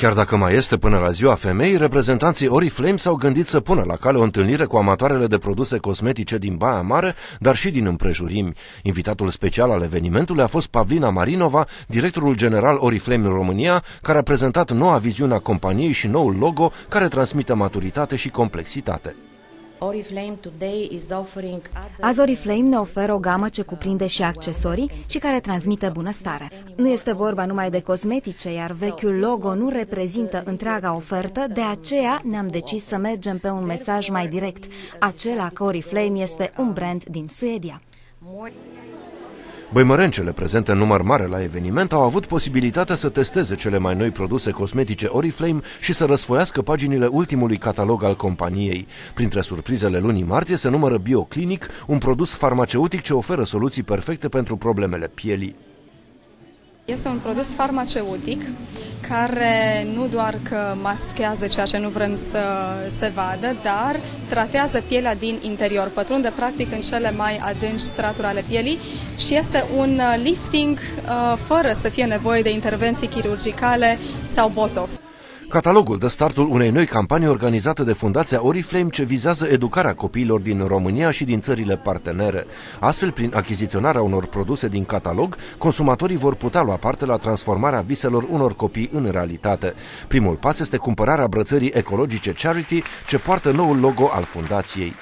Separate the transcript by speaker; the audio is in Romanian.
Speaker 1: Chiar dacă mai este până la ziua femeii, reprezentanții Oriflame s-au gândit să pună la cale o întâlnire cu amatoarele de produse cosmetice din Baia Mare, dar și din împrejurimi. Invitatul special al evenimentului a fost Pavlina Marinova, directorul general Oriflame în România, care a prezentat noua viziune a companiei și noul logo care transmite maturitate și complexitate.
Speaker 2: Azi Oriflame ne oferă o gamă ce cuprinde și accesorii și care transmite bunăstare. Nu este vorba numai de cosmetice, iar vechiul logo nu reprezintă întreaga ofertă, de aceea ne-am decis să mergem pe un mesaj mai direct, acela că Oriflame este un brand din Suedia.
Speaker 1: Băimărencele prezente în număr mare la eveniment au avut posibilitatea să testeze cele mai noi produse cosmetice Oriflame și să răsfoiască paginile ultimului catalog al companiei. Printre surprizele lunii martie se numără BioClinic, un produs farmaceutic ce oferă soluții perfecte pentru problemele pielii.
Speaker 3: Este un produs farmaceutic care nu doar că maschează ceea ce nu vrem să se vadă, dar tratează pielea din interior, pătrunde practic în cele mai adânci straturi ale pielii și este un lifting fără să fie nevoie de intervenții chirurgicale sau botox.
Speaker 1: Catalogul dă startul unei noi campanii organizate de Fundația Oriflame ce vizează educarea copiilor din România și din țările partenere. Astfel, prin achiziționarea unor produse din catalog, consumatorii vor putea lua parte la transformarea viselor unor copii în realitate. Primul pas este cumpărarea brățării ecologice Charity, ce poartă noul logo al fundației.